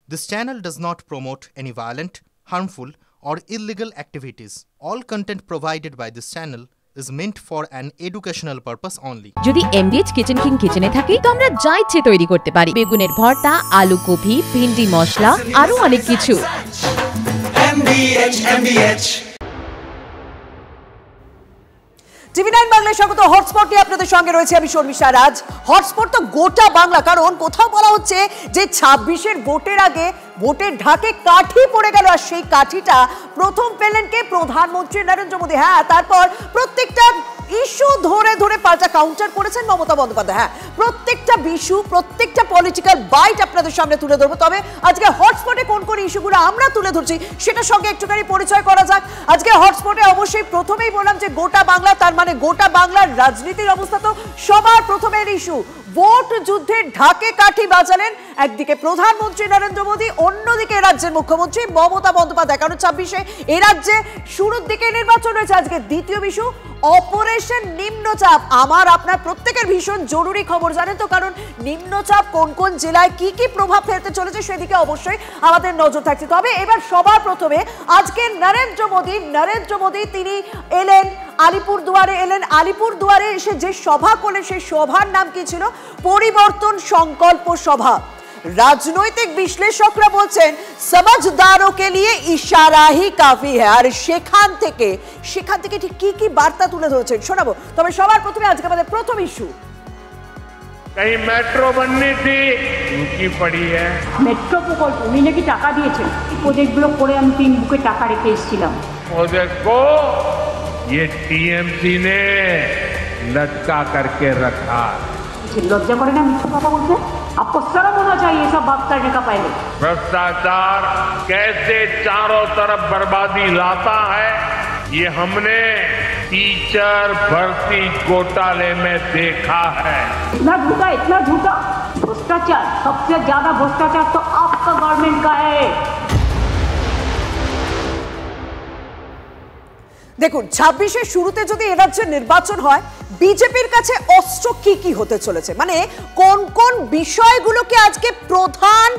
This channel does not promote any violent, harmful, or illegal activities. All content provided by this channel is meant for an educational purpose only. যদি MDH kitchen king কিচেনে থাকি তো আমরা যা ইচ্ছে তৈরি করতে পারি। বেগুনের ভর্তা, আলু কপি, ভিন্ডি মশলা, আরো অনেক কিছু। টিভি9 বাংলায় স্বাগত। হটস্পট নিয়ে আপনাদের সঙ্গে রয়েছে আমি শর্মিষ্ঠা রাজ। হটস্পট তো গোটা বাংলা, কারণ কোথাও বলা হচ্ছে যে 26-এর ভোটের আগে ভোটের ঢাকে কাঠি পড়ে গেল, আর সেই কাঠিটা প্রথম পেলেন কে? প্রধানমন্ত্রী নরেন্দ্র মোদী। হ্যাঁ, তারপর প্রত্যেকটা ইস্যু ধরে ধরে পাল্টা কাউন্টার করেছেন মমতা বন্দ্যোপাধ্যায়। হ্যাঁ, প্রত্যেকটা ইস্যু, প্রত্যেকটা পলিটিক্যাল বাইট আপনাদের সামনে তুলে ধরবো। তবে আজকে হটস্পটে কোন কোন ইস্যুগুলো আমরা তুলে ধরছি সেটার সঙ্গে একটুখানি পরিচয় করা যাক। আজকে হটস্পটে অবশ্যই প্রথমেই বললাম যে গোটা বাংলা, তার মানে গোটা বাংলার রাজনীতির অবস্থা। তো সবার প্রথমের ইস্যু, ভোট যুদ্ধের ঢাকে কাঠি বাজালেন একদিকে প্রধানমন্ত্রী নরেন্দ্র মোদী, অন্যদিকে রাজ্যের মুখ্যমন্ত্রী মমতা বন্দ্যোপাধ্যায়। কারণ 26-এ এই রাজ্যে শুরুর দিকে নির্বাচন রয়েছে। আজকে দ্বিতীয় ইস্যু অপারেশন নিম্নচাপ। আমার আপনার প্রত্যেকের ভীষণ জরুরি খবর, জানেন তো, কারণ নিম্নচাপ কোন কোন জেলায় কি কি প্রভাব ফেলতে চলেছে সেদিকে অবশ্যই আমাদের নজর থাকছে। তবে এবার সবার প্রথমে আজকে নরেন্দ্র মোদী তিনি এলেন আলিপুরদুয়ারে। আলিপুরদুয়ারে এসে যে সভা করলেন সেই সভার নাম কি ছিল? পরিবর্তন সংকল্প সভা। রাজনৈতিক বিশ্লেষকরা বলছেন সমাজদারোं के लिए ইশারা ही काफी है। আর সেখান থেকে ঠিক কি কি বার্তা তুলে ধরেছেন শোনাবো। তবে সবার প্রথমে আজকে আমাদের প্রথম ইস্যু, कहीं मेट्रो बननी थी, उनकी पड़ी है মেট্রো প্রকল্প। উনি নাকি টাকা দিয়েছেন প্রজেক্টগুলো করে, আমি 3 বুকে টাকা রেখে এসেছিলাম। प्रोजेक्ट को ये टीएमसी ने लटका करके रखा। লজ্জা করে না মিথ্যা কথা বলতে? आपको शर्म होना चाहिए सब बात करने का पहले। भ्रष्टाचार कैसे चारों तरफ बर्बादी लाता है, ये हमने टीचर भर्ती घोटाले में देखा है। इतना झूठा भ्रष्टाचार, सबसे ज्यादा भ्रष्टाचार तो आपका गवर्नमेंट का है। দেখুন 26-এর শুরুতে যদি এ রাজ্যে নির্বাচন হয়, বিজেপির কাছে অস্ত্র কি কি হতে চলেছে, মানে কোন কোন বিষয়গুলোকে আজকে প্রধান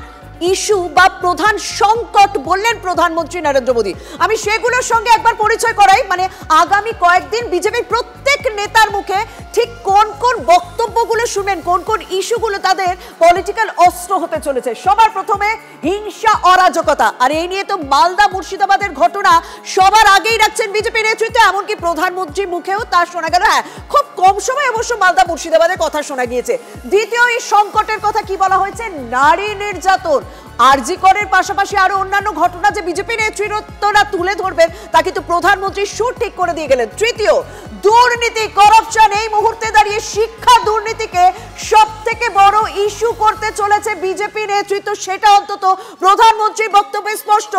ইস্যু বা প্রধান সংকট বললেন প্রধানমন্ত্রী নরেন্দ্র মোদী, আমি সেগুলোর সঙ্গে একবার পরিচয় করাই। মানে আগামী কয়েকদিন বিজেপির প্রত্যেক নেতার মুখে ঠিক কোন কোন বক্তব্যগুলো শুনবেন, কোন কোন ইস্যুগুলো তাদের পলিটিক্যাল অস্ত্র হতে চলেছে। সবার প্রথমে হিংসা, অরাজকতা। আর এই নিয়ে তো মালদা মুর্শিদাবাদের ঘটনা সবার আগেই রাখছেন বিজেপি নেতৃত্বে, এমনকি প্রধানমন্ত্রীর মুখেও তা শোনা গেল। হ্যাঁ, খুব কম সময় অবশ্য মালদা মুর্শিদাবাদের কথা শোনা গিয়েছে। দ্বিতীয় এই সংকটের কথা কি বলা হয়েছে? নারী নির্যাতন। আরজি করের পাশাপাশি আরো অন্যান্য ঘটনা যে বিজেপি নেতৃত্বরা তুলে ধরবেন তা কিন্তু প্রধানমন্ত্রী সুর ঠিক করে দিয়ে গেলেন। তৃতীয়, দুর্নীতি, করাপশন। এই মুহূর্তে দাঁড়িয়ে শিক্ষা দুর্নীতিকে সব থেকে বড় ইস্যু করতে চলেছে বিজেপি নেতৃত্ব, সেটা অন্তত প্রধানমন্ত্রীর বক্তব্যে স্পষ্ট।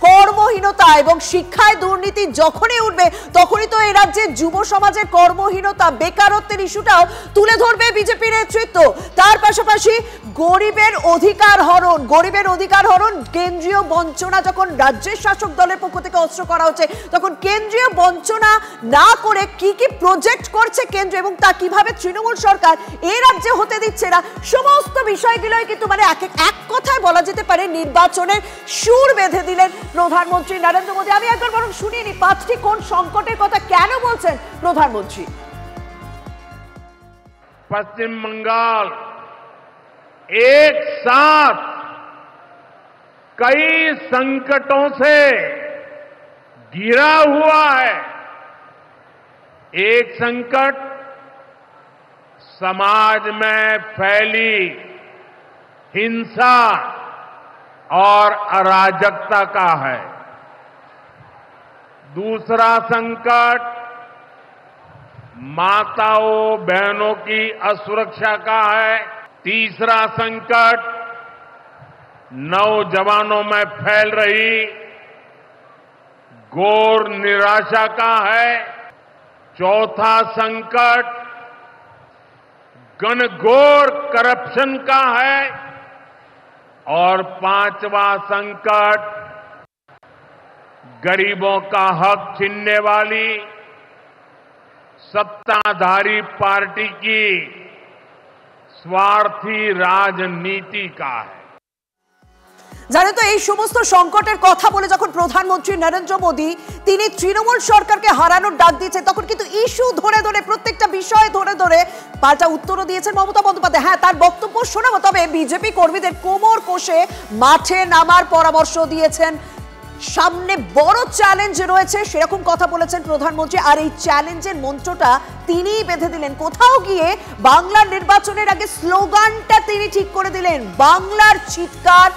কর্মহীনতা এবং শিক্ষায় দুর্নীতি যখনই উঠবে তখনই তো এই রাজ্যে যুব সমাজের কর্মহীনতা, বেকারত্বের ইস্যুটাও তুলে ধরবে বিজেপি নেতৃত্ব। তার পাশাপাশি গরিবের অধিকার হরণ, কেন্দ্রীয় বঞ্চনা। যখন রাজ্যের শাসক দলের পক্ষ থেকে অস্ত্র করা হচ্ছে, তখন কেন্দ্রীয় বঞ্চনা না করে কি কি প্রজেক্ট করছে কেন্দ্র এবং তা কিভাবে তৃণমূল সরকার এই রাজ্যে হতে দিচ্ছে না, সমস্ত বিষয়গুলোই কিন্তু মানে এক কথায় বলা যেতে পারে নির্বাচনের সুর বেঁধে দিলেন প্রধানমন্ত্রী নরেন্দ্র মোদী। আমি একবার বরং শুনিয়ে নি 5টি কোন সংকটের কথা কেন বলছেন প্রধানমন্ত্রী। पश्चिम बंगाल एक साथ कई संकटों से घिरा हुआ है। एक संकट समाज में फैली हिंसा और अराजकता का है। दूसरा संकट माताओं बहनों की असुरक्षा का है। तीसरा संकट नौजवानों में फैल रही घोर निराशा का है। चौथा संकट घनघोर करप्शन का है। और 5वां संकट गरीबों का हक छीनने वाली सत्ताधारी पार्टी की स्वार्थी राजनीति का है। জানেন তো এই সমস্ত সংকটের কথা বলে যখন প্রধানমন্ত্রী নরেন্দ্র মোদী তিনি তৃণমূল সরকারকে হারানোর ডাক দিয়েছেন, তখন কিন্তু ইস্যু ধরে ধরে প্রত্যেকটা বিষয় ধরে ধরে পাল্টা উত্তরও দিয়েছেন মমতা বন্দ্যোপাধ্যায়। হ্যাঁ, তার বক্তব্য শোনাবো, তবে বিজেপি কর্মীদের কোমর কষে মাঠে নামার পরামর্শ দিয়েছেন। সামনে বড় চ্যালেঞ্জ রয়েছে সেরকম কথা বলেছেন প্রধানমন্ত্রী, আর এই চ্যালেঞ্জের মন্ত্রটা তিনিই বেঁধে দিলেন। কোথাও গিয়ে বাংলার নির্বাচনের আগে স্লোগানটা তিনি ঠিক করে দিলেন, বাংলার চিৎকার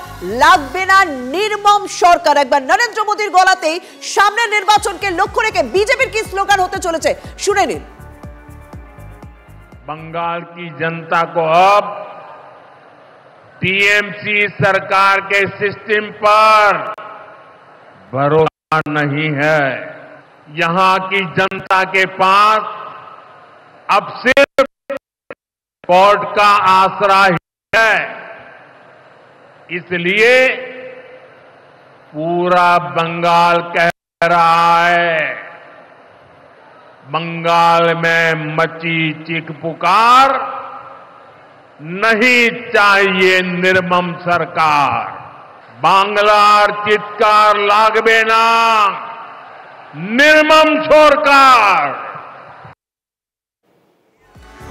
লাগবে না নির্মম সরকার। একবার নরেন্দ্র মোদীর গলাতেই সামনের নির্বাচনকে লক্ষ্য রেখে বিজেপির কি স্লোগান হতে চলেছে শুনে নিন। बंगाल की जनता को अब टीएमसी सरकार के सिस्टम पर भरोसा नहीं है। यहां की जनता के पास अब सिर्फ कोर्ट का आसरा ही है। इसलिए पूरा बंगाल कह रहा है, बंगाल में मची चीख पुकार, नहीं चाहिए निर्मम सरकार। बांग्लार चित्कार लागबे ना निर्मम सरकार।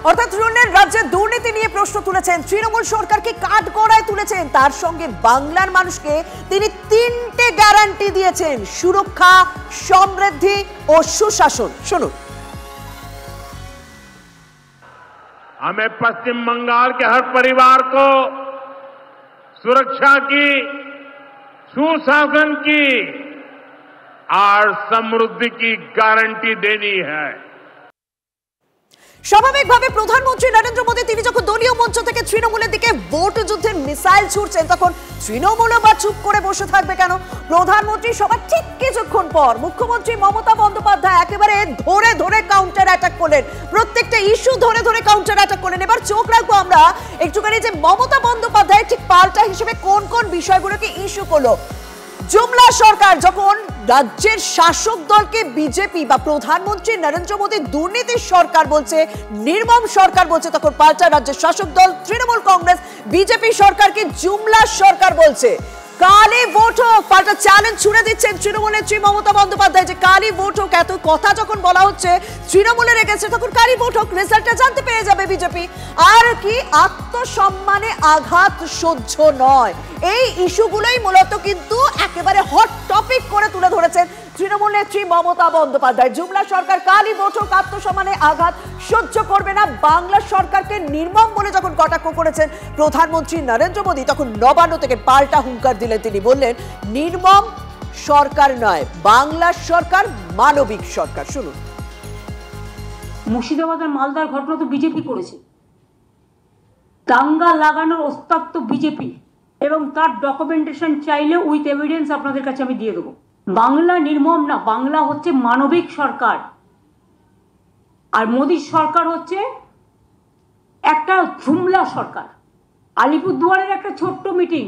অর্থাৎ তৃণমূলের রাজ্যে দুর্নীতি নিয়ে প্রশ্ন তুলেছেন, তৃণমূল সরকারকে কাঠগড়ায় তুলেছেন, তার সঙ্গে বাংলার মানুষকে তিনি তিনটে গ্যারান্টি দিয়েছেন, সুরক্ষা, সমৃদ্ধি ও সুশাসন। শুনুন। हमें पश्चिम बंगाल के हर परिवार को सुरक्षा की, सुशासन की और समृद्धि की गारंटी देनी है। স্বাভাবিকভাবে প্রধানমন্ত্রী নরেন্দ্র মোদী তিনি যখন দলীয় মঞ্চ থেকে তৃণমূলের দিকে ভোট যুদ্ধের মিসাইল ছুড়ছেন, তখন তৃণমূলও বা চুপ করে বসে থাকবে কেন? প্রধানমন্ত্রী সবার ঠিক কিছুক্ষণ পর মুখ্যমন্ত্রী মমতা বন্দ্যোপাধ্যায় একেবারে ধরে ধরে কাউন্টার অ্যাটাক করলেন, প্রত্যেকটা ইস্যু ধরে ধরে কাউন্টার অ্যাটাক করলেন। এবার চোখ রাখবো আমরা একটুখানি যে মমতা বন্দ্যোপাধ্যায় ঠিক পাল্টা হিসেবে কোন কোন বিষয়গুলোকে ইস্যু করলো। জুমলা সরকার, যখন রাজ্যের শাসক দলকে বিজেপি বা প্রধানমন্ত্রী নরেন্দ্র মোদী দুর্নীতির সরকার বলছে, নির্মম সরকার বলছে, তখন পাল্টা রাজ্যের শাসক দল তৃণমূল কংগ্রেস বিজেপি সরকারকে জুমলা সরকার বলছে। কালি ভোট হোক, পাল্টা চ্যালেঞ্জ ছুড়ে দিচ্ছেন তৃণমূল নেত্রী মমতা বন্দ্যোপাধ্যায় যে কালি ভোট হোক। এত কথা যখন বলা হচ্ছে তৃণমূলের রেখেছে, তখন কালি ভোট হোক, রেজাল্টটা জানতে পেরে যাবে বিজেপি। আর কি আত্মসম্মানে আঘাত সহ্য নয়, এই ইস্যুগুলোই মূলত কিন্তু একেবারে হট টপিক করে তুলে ধরেছেন তৃণমূল নেত্রী মমতা বন্দ্যোপাধ্যায়। জুমলা সরকার কালি ভোট হোক, আত্মসম্মানে আঘাত সহ্য করবে না, বাংলা সরকারকে নির্মম বলে যখন কটাক্ষ করেছেন প্রধানমন্ত্রী নরেন্দ্র মোদী, তখন নবান্ন থেকে পাল্টা হুঙ্কার দিলেন। তিনি বললেন, নির্মম সরকার নয়, বাংলার সরকার মানবিক সরকার। শুনুন। মুর্শিদাবাদের মালদার ঘটনা তো বিজেপি করেছে, দাঙ্গা লাগানোর ওস্তাদ তো বিজেপি, এবং তার ডকুমেন্টেশন চাইলে উইথ এভিডেন্স আপনাদের কাছে আমি দিয়ে দেবো। বাংলা নির্মম না, বাংলা হচ্ছে মানবিক সরকার, আর মোদীর সরকার হচ্ছে একটা জুমলা সরকার। আলিপুরদুয়ারের একটা ছোট্ট মিটিং,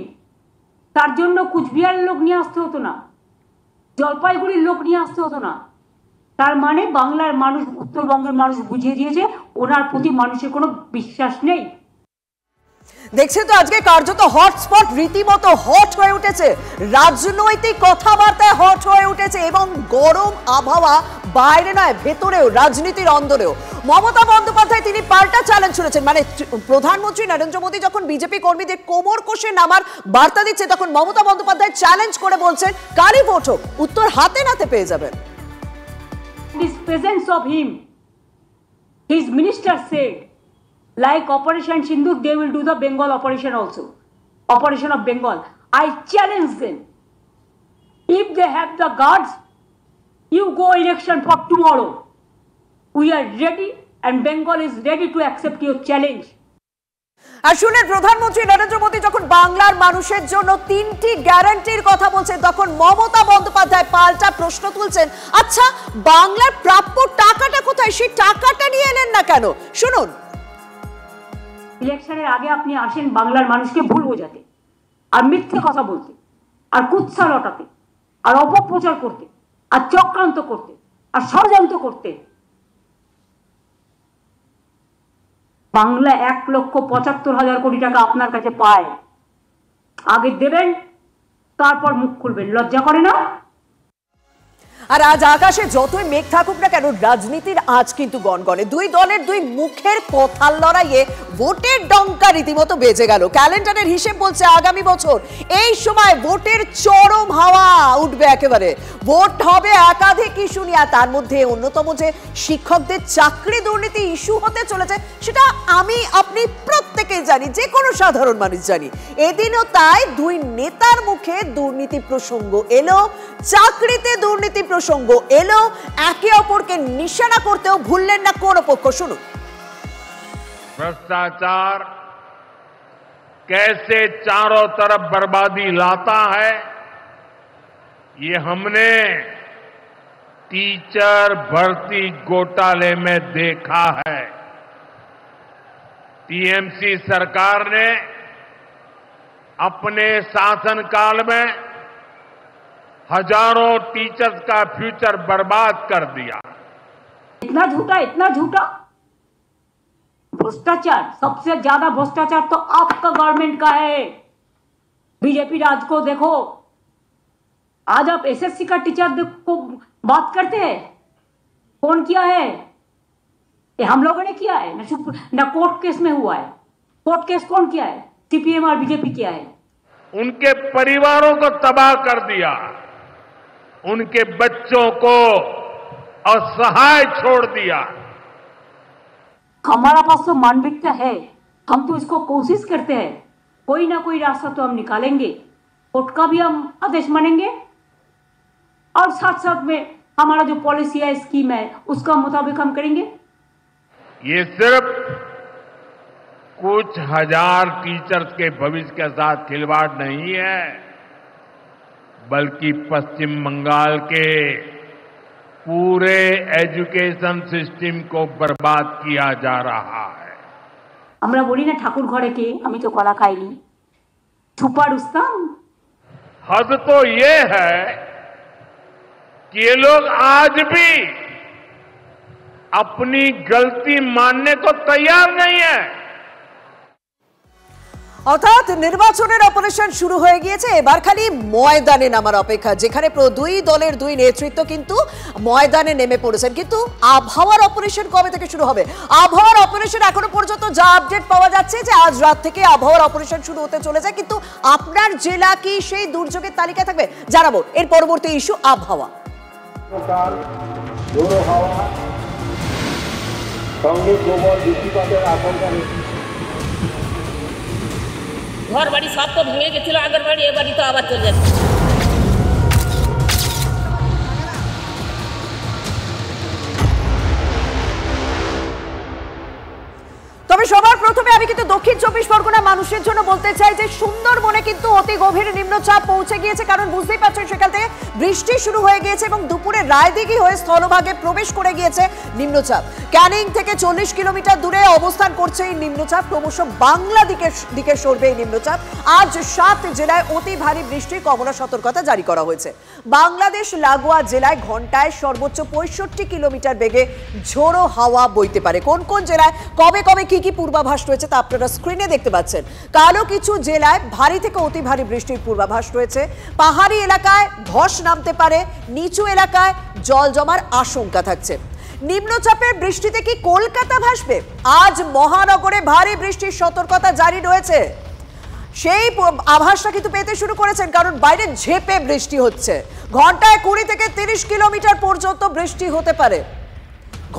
তার জন্য কুচবিহারের লোক নিয়ে আসতে হতো না, জলপাইগুড়ির লোক নিয়ে আসতে হতো না। তার মানে বাংলার মানুষ, উত্তরবঙ্গের মানুষ বুঝিয়ে দিয়েছে ওনার প্রতি মানুষের কোনো বিশ্বাস নেই। দেখছেন তো আজকে কার্যত হটস্পট রীতিমতো হট হয়ে উঠেছে, রাজনৈতিক কথাবার্তায় হট হয়ে উঠেছে, এবং গরম আবহাওয়া বাইরে নয় ভেতরেও, রাজনীতির অন্দরেও। মমতা বন্দ্যোপাধ্যায় তিনি পাল্টা চ্যালেঞ্জ ছুড়েছেন, মানে প্রধানমন্ত্রী নরেন্দ্র মোদী যখন বিজেপি কর্মীদের কোমর কষে নামার বার্তা দিচ্ছে, তখন মমতা বন্দ্যোপাধ্যায় চ্যালেঞ্জ করে বলছেন কালি ভোট হোক, উত্তর হাতে নাতে পেয়ে যাবেন। This presence of him, his minister said, like Operation Sindoor, they will do the Bengal operation also. Operation of Bengal. I challenge them. If they have the guards, you go election for tomorrow. We are ready and Bengal is ready to accept your challenge. আর শুনেন, প্রধানমন্ত্রী নরেন্দ্র মোদী যখন বাংলার মানুষের জন্য তিনটি গ্যারান্টির কথা বলছেন, তখন মমতা বন্দ্যোপাধ্যায় পাল্টা প্রশ্ন তুলছেন, আচ্ছা বাংলার প্রাপ্য টাকাটা কোথায়, সেই টাকাটা নিয়ে এলেন না কেন? শুনুন। ইলেকশনের আগে আপনি আসেন বাংলার মানুষকে ভুল বোঝাতে, আর মিথ্যে কথা বলতে, আর কুৎসা লটাতে, আর অপপ্রচার করতে, আর চক্রান্ত করতে, আর ষড়যন্ত্র করতে। বাংলা 1,75,000 কোটি টাকা আপনার কাছে পায়, আগে দেবেন তারপর মুখ খুলবেন, লজ্জা করে না? আর আজ আকাশে যতই মেঘ থাকুক না কেন, রাজনীতির আজ কিন্তু গনগনে। দুই দলের দুই মুখের কথার লড়াইয়ে ভোটের ডঙ্কা রীতিমতো বেজে গেল। ক্যালেন্ডারের হিসেব বলছে আগামী বছর এই সময় ভোটের চরম হাওয়া উঠবে একেবারে। ভোট হবে একাধিক ইস্যু নিয়ে, তার মধ্যে অন্যতম যে শিক্ষকদের চাকরি দুর্নীতি ইস্যু হতে চলেছে, সেটা আমি আপনি প্রত্যেকেই জানি, যে কোনো সাধারণ মানুষ জানি। এদিনও তাই দুই নেতার মুখে দুর্নীতি প্রসঙ্গ এলো, চাকরিতে দুর্নীতি প্রসঙ্গ এলো, একে অপরকে নিশানা করতেও ভুললেন না কোন পক্ষ। শুনুন। भ्रष्टाचार कैसे चारों तरफ बर्बादी लाता है, ये हमने टीचर भर्ती घोटाले में देखा है। टीएमसी सरकार ने अपने शासनकाल में हजारों टीचर्स का फ्यूचर बर्बाद कर दिया। इतना झूठा, इतना झूठा भ्रष्टाचार, सबसे ज्यादा भ्रष्टाचार तो आपका गवर्नमेंट का है। बीजेपी राज को देखो, आज आप एसएससी का टीचर को बात करते हैं, कौन किया है? ये हम लोगों ने किया है ना कोर्ट केस में हुआ है। कोर्ट केस कौन किया है? सीपीएम और बीजेपी किया है। उनके परिवारों को तबाह कर दिया, उनके बच्चों को असहाय छोड़ दिया। हमारा पास तो मानविकता है, हम तो इसको कोशिश करते हैं, कोई ना कोई रास्ता तो हम निकालेंगे। कोर्ट का भी हम आदेश मानेंगे और साथ साथ में हमारा जो पॉलिसी है, स्कीम है, उसका मुताबिक हम करेंगे। ये सिर्फ कुछ हजार टीचर्स के भविष्य के साथ खिलवाड़ नहीं है, बल्कि पश्चिम बंगाल के पूरे एजुकेशन सिस्टम को बर्बाद किया जा रहा है। আমরা বলি না ঠাকুর ঘরে কে, আমি তো কলা খাইনি, छुपा रुस्तम। हद तो ये है कि ये लोग आज भी अपनी गलती मानने को तैयार नहीं है। অর্থাৎ নির্বাচনের অপারেশন শুরু হয়ে গিয়েছে, এবার খালি ময়দানে নামার অপেক্ষা, যেখানে দুই দলের দুই নেতৃত্ব কিন্তু ময়দানে নেমে পড়েছেন। কিন্তু আবহাওয়ার অপারেশন কবে থেকে শুরু হবে? আবহাওয়ার অপারেশন এখনো পর্যন্ত যা আপডেট পাওয়া যাচ্ছে যে আজ রাত থেকে আবহাওয়ার অপারেশন শুরু হতে চলেছে। কিন্তু আপনার জেলা কি সেই দুর্যোগের তালিকায় থাকবে? জানাবো এর পরবর্তী ইস্যু আবহাওয়া। সঙ্গে প্রবল বৃষ্টিপাতের আশঙ্কা রয়েছে। ঘর বাড়ি সব তো ভেঙে গেছিল, আগের বাড়ি এ বাড়ি তো আবার চলে যাচ্ছে। তবে সবার প্রথমে আমি কিন্তু দক্ষিণ চব্বিশ পরগনা মানুষের জন্য বলতে চাই যে সুন্দরবনে কিন্তু অতি গভীর নিম্নচাপ পৌঁছে গিয়েছে। কারণ বুঝতেই পারছেন সেখান থেকে বৃষ্টি শুরু হয়ে গিয়েছে এবং দুপুরে রায়দিঘি হয়ে স্থলভাগে প্রবেশ করে গিয়েছে নিম্নচাপ। ক্যানিং থেকে 40 কিলোমিটার দূরে অবস্থান করছে এই নিম্নচাপ, ক্রমশ বাংলা দিকে সরবে এই নিম্নচাপ। আজ 7 জেলায় অতি ভারী বৃষ্টির কমলা সতর্কতা জারি করা হয়েছে। বাংলাদেশ লাগোয়া জেলায় ঘন্টায় সর্বোচ্চ 65 কিলোমিটার বেগে ঝোড়ো হাওয়া বইতে পারে। কোন কোন জেলায় কবে কবে কি পূর্বাভাস রয়েছে তা আপনারা স্ক্রিনে দেখতে পাচ্ছেন। কালো কিছু জেলায় ভারী থেকে অতি ভারী বৃষ্টির পূর্বাভাস রয়েছে। পাহাড়ি এলাকায় ধস নামতে পারে, নিচু এলাকায় জল জমার আশঙ্কা থাকছে। নিম্নচাপের বৃষ্টিতে কি কলকাতা ভাসবে? আজ মহানগরে ভারী বৃষ্টির সতর্কতা জারি রয়েছে। সেই আভাসটা কিন্তু পেতে শুরু করেছেন, কারণ বাইরে ঝেঁপে বৃষ্টি হচ্ছে। ঘন্টায় 20 থেকে 30 কিলোমিটার পর্যন্ত বৃষ্টি হতে পারে।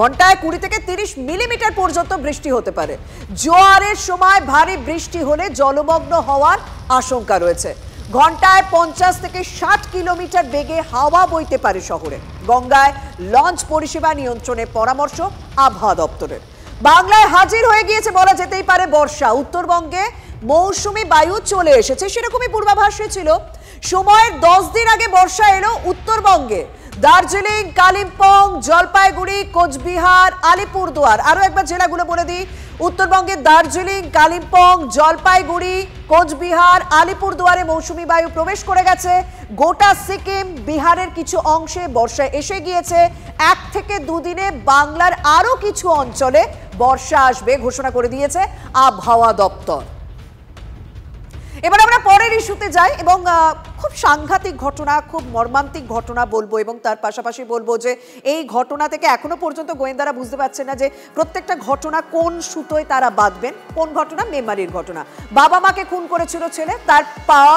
ঘন্টায় 20 থেকে 30 মিলিমিটার পর্যন্ত বৃষ্টি হতে পারে। জোয়ারের সময় ভারী বৃষ্টি হলে জলমগ্ন হওয়ার আশঙ্কা রয়েছে। ঘন্টায় 50 থেকে 60 কিলোমিটার বেগে হাওয়া বইতে পারে শহরে। গঙ্গায় লঞ্চ পরিষেবা নিয়ন্ত্রণের পরামর্শ আবহাওয়া দপ্তরের। বাংলায় হাজির হয়ে গিয়েছে বলা যেতেই পারে বর্ষা। উত্তরবঙ্গে মৌসুমী বায়ু চলে এসেছে, সেরকমই পূর্বাভাস ছিল। সময়ের 10 দিন আগে বর্ষা এলো উত্তরবঙ্গে। দার্জিলিং, কালিম্পং, জলপাইগুড়ি, কোচবিহার, আলিপুরদুয়ার, আরো একবার জেলাগুলো বলে দিই। উত্তরবঙ্গে দার্জিলিং, কালিম্পং, জলপাইগুড়ি, কোচবিহার, আলিপুরদুয়ারে মৌসুমী বায়ু প্রবেশ করে গেছে। গোটা সিকিম, বিহারের কিছু অংশে বর্ষা এসে গিয়েছে। 1 থেকে 2 দিনে বাংলার আরো কিছু অঞ্চলে বর্ষা আসবে ঘোষণা করে দিয়েছে আবহাওয়া দপ্তর। এবার আমরা পরের ইস্যুতে যাই এবং খুব সাংঘাতিক ঘটনা, খুব মর্মান্তিক ঘটনা বলবো, এবং তার পাশাপাশি বলবো যে এই ঘটনা থেকে এখনো পর্যন্ত গোয়েন্দারা বুঝতে পারছে না যে প্রত্যেকটা ঘটনা কোন সুতোয় তারা বাঁধবেন। কোন ঘটনা? মেমারির ঘটনা। বাবা মাকে খুন করেছিল ছেলে, তারপর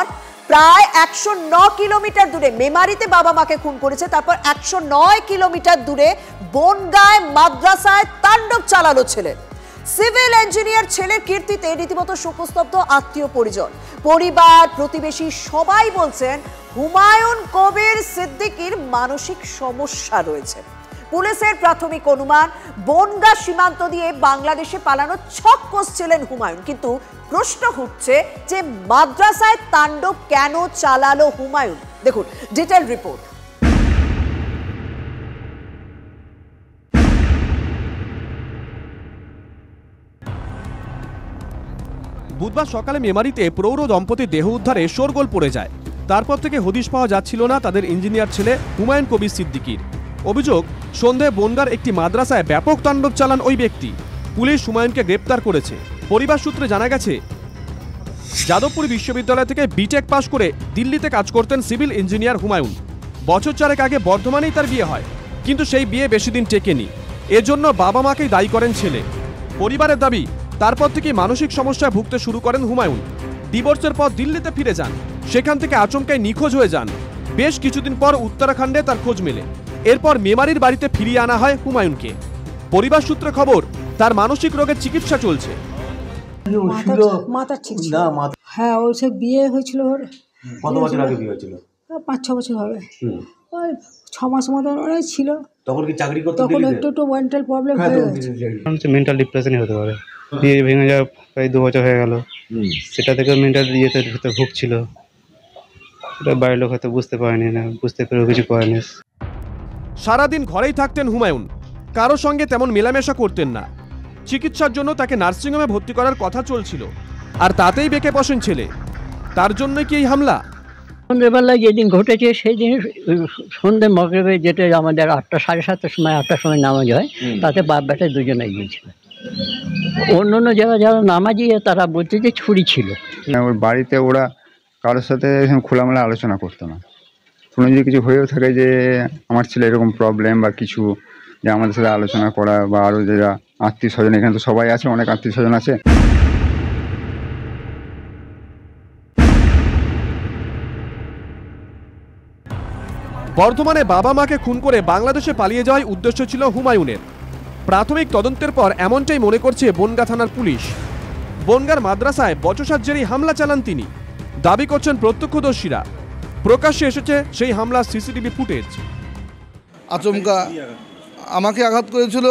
প্রায় 109 কিলোমিটার দূরে মেমারিতে বাবা মাকে খুন করেছে, তারপর 109 কিলোমিটার দূরে বনগাঁয় মাদ্রাসায় তাণ্ডব চালালো ছেলে। সিভিল ইঞ্জিনিয়ার ছেলের কীর্তিতে রীতিমতো শোকস্তব্ধ আত্মীয় পরিজন, পরিবার, প্রতিবেশী সবাই বলছেন হুমায়ুন কবির সিদ্দিকীর মানসিক সমস্যা রয়েছে। পুলিশের প্রাথমিক অনুমান বনগাঁ সীমান্ত দিয়ে বাংলাদেশে পালানোর ছক কষছিলেন হুমায়ুন। কিন্তু প্রশ্ন উঠছে যে মাদ্রাসায় তাণ্ডব কেন চালালো হুমায়ুন? দেখুন ডিটেইল রিপোর্ট। বুধবার সকালে মেমারিতে প্রৌঢ় দম্পতির দেহ উদ্ধারে শোরগোল পড়ে যায়। তারপর থেকে হদিশ পাওয়া যাচ্ছিল না তাদের ইঞ্জিনিয়ার ছেলে হুমায়ুন কবির সিদ্দিকীর। অভিযোগ, সন্ধ্যায় বনগাঁর একটি মাদ্রাসায় ব্যাপক তাণ্ডব চালান ওই ব্যক্তি। পুলিশ হুমায়ুনকে গ্রেপ্তার করেছে। পরিবার সূত্রে জানা গেছে, যাদবপুর বিশ্ববিদ্যালয় থেকে বিটেক পাশ করে দিল্লিতে কাজ করতেন সিভিল ইঞ্জিনিয়ার হুমায়ুন। বছর 4 আগে বর্ধমানেই তার বিয়ে হয়, কিন্তু সেই বিয়ে বেশি দিন টেকেনি। এজন্য বাবা মাকেই দায়ী করেন ছেলে। পরিবারের দাবি, তারপর থেকে মানসিক সমস্যায় ভুগতে শুরু করেন হুমায়ুন। ডিভোর্সের পর দিল্লিতে ফিরে যান, সেখান থেকে আচমকাই নিখোঁজ হয়ে যান। বেশ কিছুদিন পর উত্তরাখণ্ডে তার খোঁজ মেলে। এরপর মেমারির বাড়িতে ফিরিয়ে আনা হয় হুমায়ুনকে। পরিবার সূত্রে খবর, তার মানসিক রোগের চিকিৎসা চলছে। মাথা ঠিক ছিল। হ্যাঁ, ওই সে বিয়ে হয়েছিল ওর। কত বছর আগে বিয়ে হয়েছিল? 5-6 বছর হবে। ওই 6 মাস মতন ওরাই ছিল। তখন কি চাকরি করতে? তখন একটু মেন্টাল প্রবলেম হয়ে গেছে। মেন্টাল ডিপ্রেশনই হতে পারে। বিয়ে ভেঙে যাওয়া প্রায় 2 বছর হয়ে গেল। সেটা থেকে মেন্টাল ইয়েতে ভিতরে ভুগছিল। এটা বাইরের লোক হয়তো বুঝতে পারেনি, না বুঝতে পেরেও কিছু করেনি। সারাদিন ঘরেই থাকতেন হুমায়ুন, কারো সঙ্গে তেমন মেলামেশা করতেন না। চিকিৎসার জন্য তাকে নার্সিংহোমে ভর্তি করার কথা চলছিল, আর তাতেই বেঁকে বসেন ছেলে। তার জন্য কি এই হামলা? সন্ধ্যেবেলায় যেদিন ঘটেছে সেই দিন সন্ধ্যে মগরিবে, যেটা আমাদের 8টা 7:30 সময় 8টার সময় নামাজ হয়, তাতে বাপ বেটা দুজনে গিয়েছিল। অন্য জায়গায় যারা নামাজি তারা বলছে যে ছুরি ছিল। ওর বাড়িতে ওরা কারোর সাথে খোলামেলা আলোচনা করতো না। কোনো যদি কিছু হয়েও থাকে যে আমার ছেলে এরকম প্রবলেম বা কিছু, যে আমাদের সাথে আলোচনা করা, বা আরও যারা আত্মীয় স্বজন, এখানে তো সবাই আছে, অনেক আত্মীয় স্বজন আছে। বর্ধমানে বাবা মাকে খুন করে বাংলাদেশে পালিয়ে যাওয়ার উদ্দেশ্য ছিল হুমায়ুনের। প্রাথমিক তদন্তের পর এমনটাই মনে করছে বনগাঁ থানার পুলিশ। বনগাঁর মাদ্রাসায় বচসার জেরেই হামলা চালান তিনি, দাবি করছেন প্রত্যক্ষদর্শীরা। প্রকাশ্যে এসেছে সেই হামলার সিসিটিভি ফুটেজ। আচমকা আমাকে আঘাত করেছিল,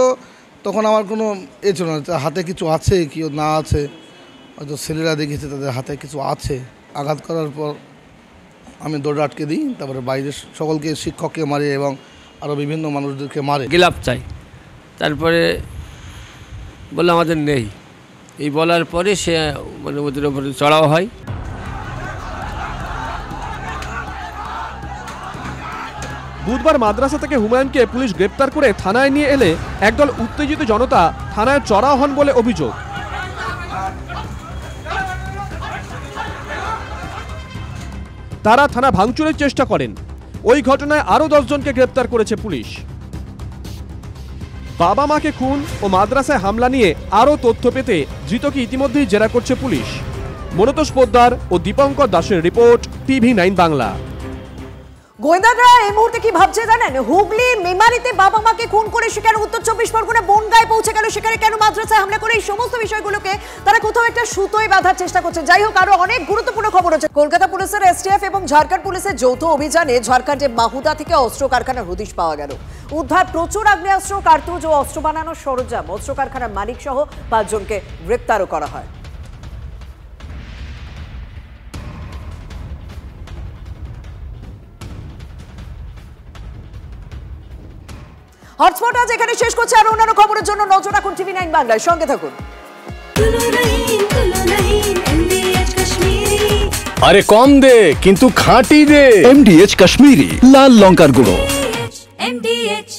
তখন আমার কোনো ছিল না, হাতে কিছু আছে কি না আছে, হয়তো ছেলেরা দেখেছে তাদের হাতে কিছু আছে। আঘাত করার পর আমি দৌড়ে আটকে দিই, তারপরে বাইরের সকলকে, শিক্ষককে মারে এবং আরও বিভিন্ন মানুষদেরকে মারে। গিলাপ চাই, তারপরে বলে আমাদের নেই, এই বলার পরে সে মানে ওদের উপরে চড়াও হয়। বুধবার মাদ্রাসা থেকে হুমায়ুনকে পুলিশ গ্রেপ্তার করে থানায় নিয়ে এলে একদল উত্তেজিত জনতা থানায় চড়াও হন বলে অভিযোগ। তারা থানা ভাঙচুরের চেষ্টা করেন। ওই ঘটনায় আরও 10 জনকে গ্রেপ্তার করেছে পুলিশ। বাবা মাকে খুন ও মাদ্রাসায় হামলা নিয়ে আরও তথ্য পেতে ধৃতকে ইতিমধ্যেই জেরা করছে পুলিশ। মনতোষ পোদ্দার ও দীপঙ্কর দাসের রিপোর্ট, TV9 বাংলা। গোয়েন্দারা এই মুহূর্তে কি ভাবছে জানেন? হুগলি মেমারিতে বাবা মাকে খুন করে সেখানে উত্তর 24 পরগনা বনগাঁয় পৌঁছে গেল, সেখানে কেন মাদ্রাসায় হামলা করে, এই সমস্ত বিষয়গুলোকে তারা কোথাও একটা সুতোয় বাঁধার চেষ্টা করছে। যাই হোক, আরো অনেক গুরুত্বপূর্ণ খবর হচ্ছে। কলকাতা পুলিশের STF এবং ঝাড়খণ্ড পুলিশের যৌথ অভিযানে ঝাড়খণ্ডের মাহুদা থেকে অস্ত্র কারখানার হদিশ পাওয়া গেল। উদ্ধার প্রচুর আগ্নেয়াস্ত্র, কার্তুজ ও অস্ত্র বানানোর সরঞ্জাম। অস্ত্র কারখানার মালিক সহ 5 জনকে গ্রেপ্তারও করা হয়। হটস্পট আজ এখানে শেষ করছে। আর অন্যান্য খবরের জন্য নজর রাখুন TV9 বাংলায়, সঙ্গে থাকুন। আরে কম দে কিন্তু খাঁটি দে। MDH কাশ্মীরি লাল লঙ্কার গুঁড়ো। MDH